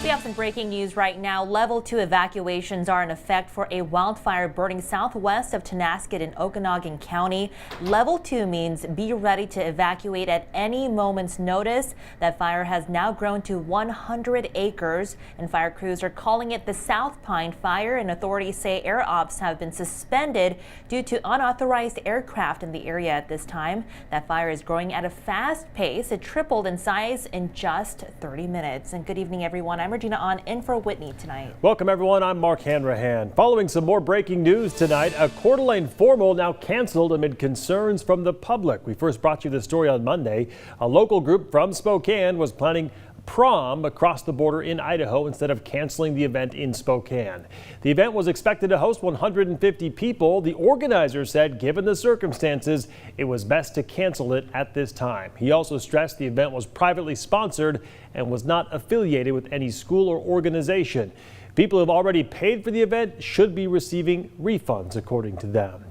We have some breaking news right now. Level 2 evacuations are in effect for a wildfire burning southwest of Tonasket in Okanogan County. Level 2 means be ready to evacuate at any moment's notice. That fire has now grown to 100 acres, and fire crews are calling it the South Pine Fire, and authorities say air ops have been suspended due to unauthorized aircraft in the area at this time. That fire is growing at a fast pace. It tripled in size in just 30 minutes. And good evening, everyone. I'm Regina on in for Whitney tonight. Welcome, everyone. I'm Mark Hanrahan. Following some more breaking news tonight, a Coeur d'Alene formal now canceled amid concerns from the public. We first brought you this story on Monday. A local group from Spokane was planning prom across the border in Idaho instead of canceling the event in Spokane. The event was expected to host 150 people. The organizer said, given the circumstances, it was best to cancel it at this time. He also stressed the event was privately sponsored and was not affiliated with any school or organization. People who have already paid for the event should be receiving refunds, according to them.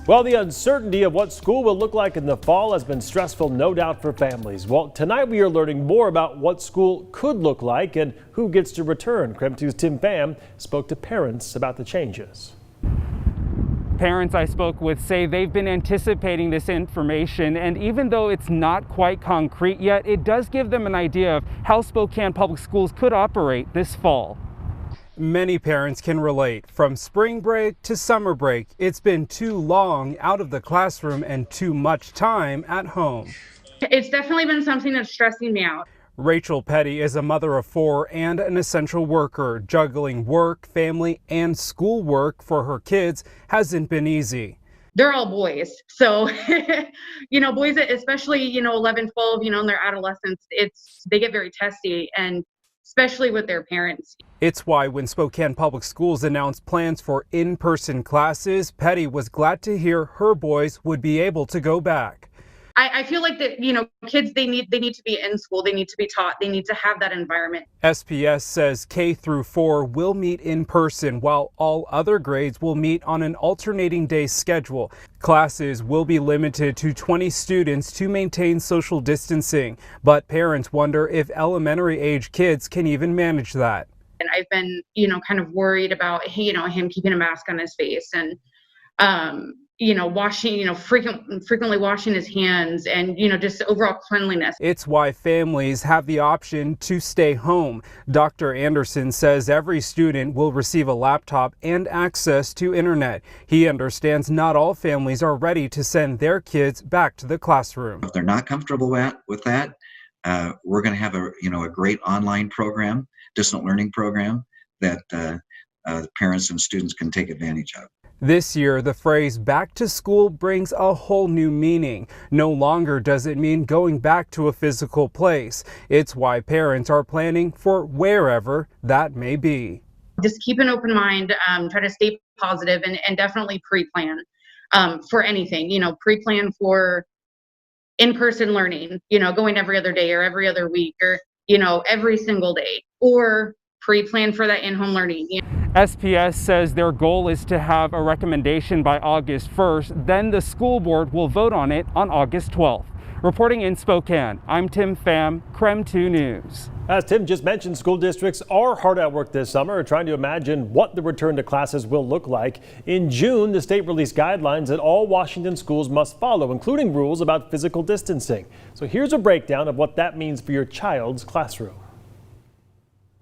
Well, the uncertainty of what school will look like in the fall has been stressful, no doubt, for families. Well, tonight we are learning more about what school could look like and who gets to return. KREM 2's Tim Pham spoke to parents about the changes. Parents I spoke with say they've been anticipating this information, and even though it's not quite concrete yet, it does give them an idea of how Spokane Public Schools could operate this fall. Many parents can relate. From spring break to summer break, it's been too long out of the classroom and too much time at home. It's definitely been something that's stressing me out. Rachel Petty is a mother of 4 and an essential worker. Juggling work, family, and schoolwork for her kids hasn't been easy. They're all boys. So, boys, especially, 11, 12, in their adolescence, they get very testy, and especially with their parents. It's why when Spokane Public Schools announced plans for in-person classes, Petty was glad to hear her boys would be able to go back. I feel like that, kids, they need to be in school. They need to be taught. They need to have that environment. SPS says K through 4 will meet in person, while all other grades will meet on an alternating day schedule. Classes will be limited to 20 students to maintain social distancing, but parents wonder if elementary age kids can even manage that. And I've been, kind of worried about, him keeping a mask on his face and, washing, frequently washing his hands and, just overall cleanliness. It's why families have the option to stay home. Dr. Anderson says every student will receive a laptop and access to internet. He understands not all families are ready to send their kids back to the classroom. If they're not comfortable with that, we're going to have a great online program, distant learning program that parents and students can take advantage of. This year, the phrase back to school brings a whole new meaning. No longer does it mean going back to a physical place. It's why parents are planning for wherever that may be. Just keep an open mind, try to stay positive, and definitely pre-plan for anything. Pre-plan for in-person learning, going every other day or every other week or, every single day, or pre-plan for that in-home learning. SPS says their goal is to have a recommendation by August 1st. Then the school board will vote on it on August 12th. Reporting in Spokane, I'm Tim Pham, KREM 2 News. As Tim just mentioned, school districts are hard at work this summer trying to imagine what the return to classes will look like. In June, the state released guidelines that all Washington schools must follow, including rules about physical distancing. So here's a breakdown of what that means for your child's classroom.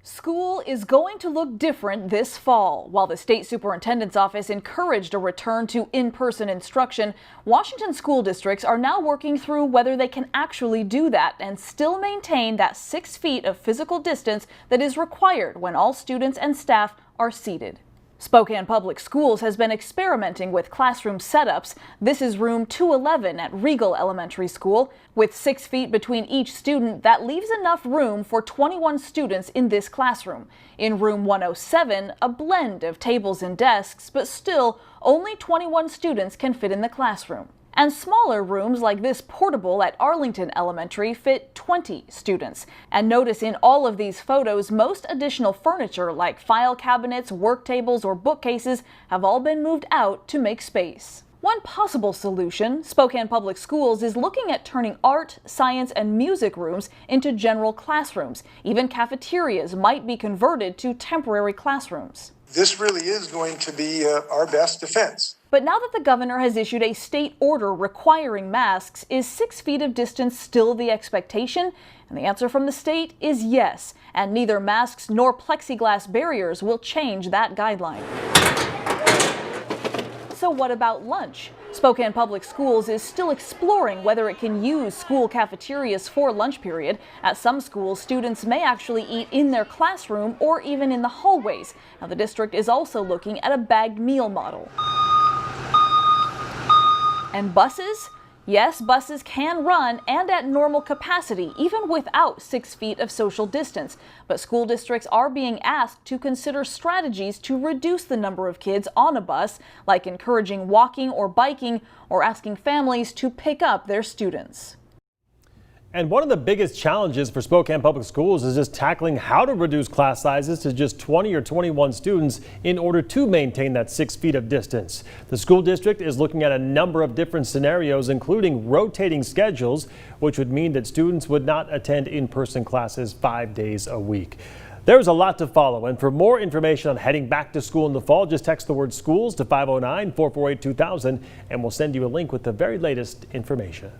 School is going to look different this fall. While the state superintendent's office encouraged a return to in-person instruction, Washington school districts are now working through whether they can actually do that and still maintain that 6 feet of physical distance that is required when all students and staff are seated. Spokane Public Schools has been experimenting with classroom setups. This is room 211 at Regal Elementary School. With 6 feet between each student, that leaves enough room for 21 students in this classroom. In room 107, a blend of tables and desks, but still only 21 students can fit in the classroom. And smaller rooms like this portable at Arlington Elementary fit 20 students. And notice in all of these photos, most additional furniture like file cabinets, work tables, or bookcases have all been moved out to make space. One possible solution, Spokane Public Schools is looking at turning art, science, and music rooms into general classrooms. Even cafeterias might be converted to temporary classrooms. This really is going to be our best defense. But now that the governor has issued a state order requiring masks, is 6 feet of distance still the expectation? And the answer from the state is yes. And neither masks nor plexiglass barriers will change that guideline. So what about lunch? Spokane Public Schools is still exploring whether it can use school cafeterias for lunch period. At some schools, students may actually eat in their classroom or even in the hallways. Now, the district is also looking at a bagged meal model. And buses? Yes, buses can run and at normal capacity, even without 6 feet of social distance. But school districts are being asked to consider strategies to reduce the number of kids on a bus, like encouraging walking or biking, or asking families to pick up their students. And one of the biggest challenges for Spokane Public Schools is just tackling how to reduce class sizes to just 20 or 21 students in order to maintain that 6 feet of distance. The school district is looking at a number of different scenarios, including rotating schedules, which would mean that students would not attend in-person classes 5 days a week. There's a lot to follow, and for more information on heading back to school in the fall, just text the word schools to 509-448-2000 and we'll send you a link with the very latest information.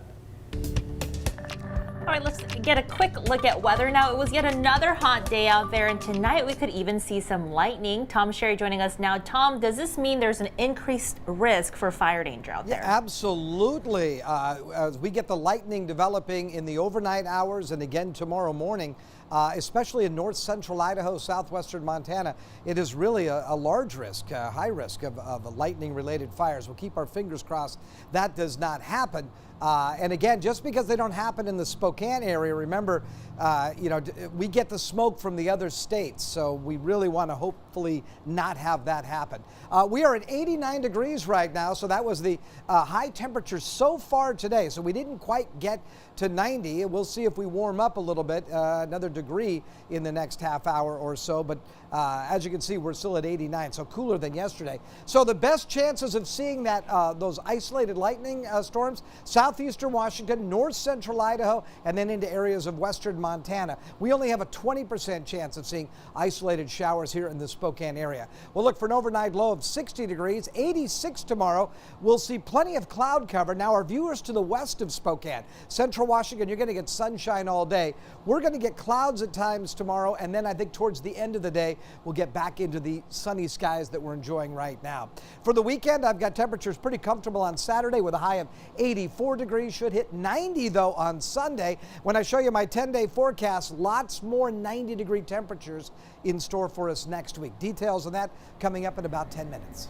All right, let's get a quick look at weather now. It was yet another hot day out there, and tonight we could even see some lightning. Tom Sherry joining us now. Tom, does this mean there's an increased risk for fire danger out there? Yeah, absolutely. As we get the lightning developing in the overnight hours and again tomorrow morning, especially in north central Idaho, southwestern Montana, it is really a large risk, high risk of lightning related fires. We'll keep our fingers crossed that does not happen. And again, just because they don't happen in the Spokane area, remember, we get the smoke from the other states, so we really want to hopefully not have that happen. We are at 89 degrees right now, so that was the high temperature so far today. So we didn't quite get to 90. We'll see if we warm up a little bit, another degree in the next half hour or so. But as you can see, we're still at 89, so cooler than yesterday. So the best chances of seeing that those isolated lightning storms, southeastern Washington, north central Idaho, and then into areas of western Montana. We only have a 20% chance of seeing isolated showers here in the Spokane area. We'll look for an overnight low of 60 degrees, 86 tomorrow. We'll see plenty of cloud cover. Now our viewers to the west of Spokane, central Washington, you're going to get sunshine all day. We're going to get clouds at times tomorrow, and then I think towards the end of the day, we'll get back into the sunny skies that we're enjoying right now. For the weekend, I've got temperatures pretty comfortable on Saturday with a high of 84 degrees. Should hit 90 though on Sunday. When I show you my 10-day forecast, lots more 90-degree temperatures in store for us next week. Details on that coming up in about 10 minutes.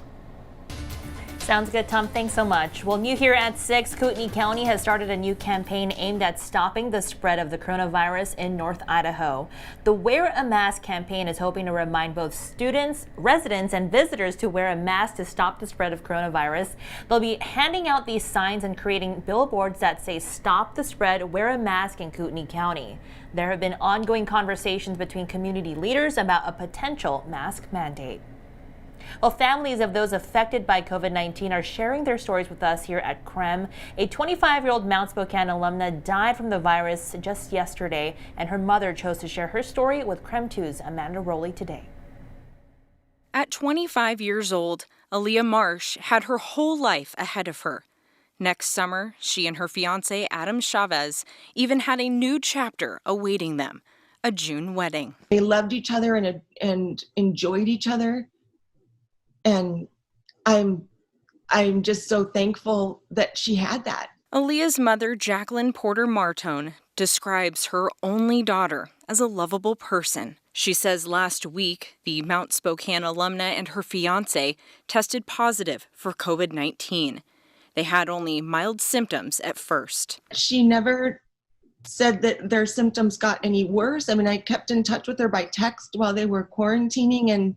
Sounds good, Tom. Thanks so much. Well, new here at 6, Kootenai County has started a new campaign aimed at stopping the spread of the coronavirus in North Idaho. The Wear a Mask campaign is hoping to remind both students, residents, and visitors to wear a mask to stop the spread of coronavirus. They'll be handing out these signs and creating billboards that say "Stop the spread, wear a mask" in Kootenai County. There have been ongoing conversations between community leaders about a potential mask mandate. Well, families of those affected by COVID-19 are sharing their stories with us here at KREM. A 25-year-old Mount Spokane alumna died from the virus just yesterday, and her mother chose to share her story with KREM 2's Amanda Rowley today. At 25 years old, Aaliyah Marsh had her whole life ahead of her. Next summer, she and her fiancé Adam Chavez even had a new chapter awaiting them, a June wedding. They loved each other and enjoyed each other. And I'm just so thankful that she had that. Aaliyah's mother, Jacqueline Porter Martone, describes her only daughter as a lovable person. She says last week, the Mount Spokane alumna and her fiancé tested positive for COVID-19. They had only mild symptoms at first. She never said that their symptoms got any worse. I mean, I kept in touch with her by text while they were quarantining, and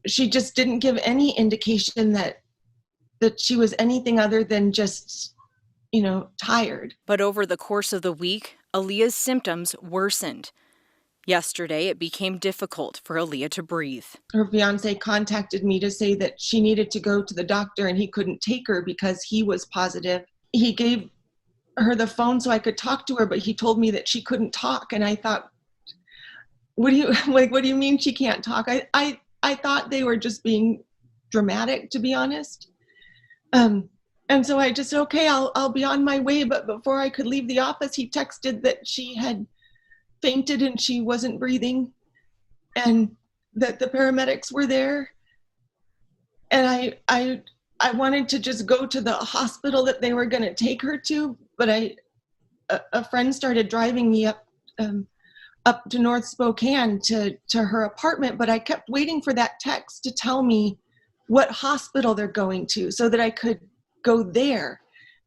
she just didn't give any indication that she was anything other than just, tired. But over the course of the week, Aaliyah's symptoms worsened. Yesterday, it became difficult for Aaliyah to breathe. Her fiance contacted me to say that she needed to go to the doctor and he couldn't take her because he was positive. He gave her the phone so I could talk to her, but he told me that she couldn't talk. And I thought, what do you mean she can't talk? I thought they were just being dramatic, to be honest. And so I just said, okay, I'll be on my way. But before I could leave the office, he texted that she had fainted and she wasn't breathing and that the paramedics were there. And I wanted to just go to the hospital that they were going to take her to, but a friend started driving me up to North Spokane to her apartment, but I kept waiting for that text to tell me what hospital they're going to so that I could go there.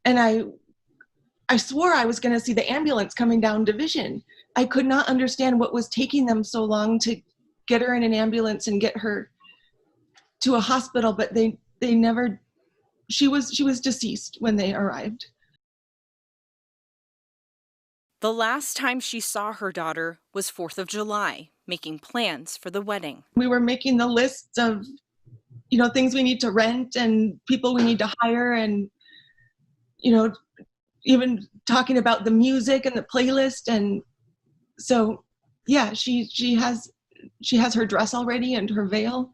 And I swore I was going to see the ambulance coming down Division. I could not understand what was taking them so long to get her in an ambulance and get her to a hospital, but they never, she was deceased when they arrived. The last time she saw her daughter was 4th of July, making plans for the wedding. We were making the lists of, things we need to rent and people we need to hire and, even talking about the music and the playlist. And so, yeah, she has her dress already and her veil.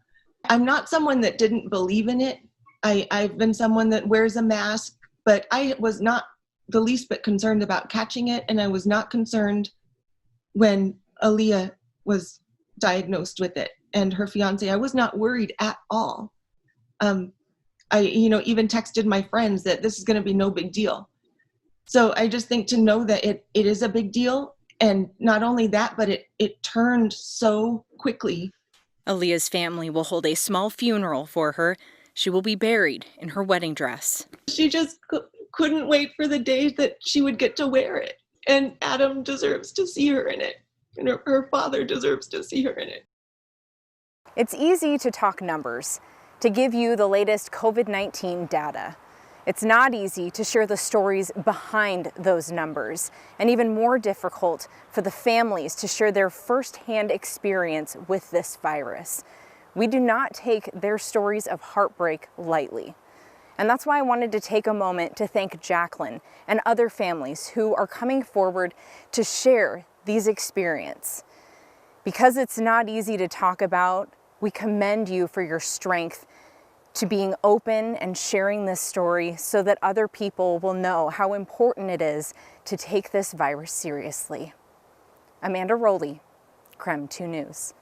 I'm not someone that didn't believe in it. I've been someone that wears a mask, but I was not the least bit concerned about catching it. And I was not concerned when Aaliyah was diagnosed with it and her fiance. I was not worried at all. I even texted my friends that this is going to be no big deal. So I just think to know that it is a big deal. And not only that, but it turned so quickly. Aaliyah's family will hold a small funeral for her. She will be buried in her wedding dress. She just couldn't wait for the day that she would get to wear it. And Adam deserves to see her in it. And her father deserves to see her in it. It's easy to talk numbers, to give you the latest COVID-19 data. It's not easy to share the stories behind those numbers, and even more difficult for the families to share their firsthand experience with this virus. We do not take their stories of heartbreak lightly. And that's why I wanted to take a moment to thank Jacqueline and other families who are coming forward to share these experiences. Because it's not easy to talk about, we commend you for your strength to being open and sharing this story so that other people will know how important it is to take this virus seriously. Amanda Rowley, KREM 2 News.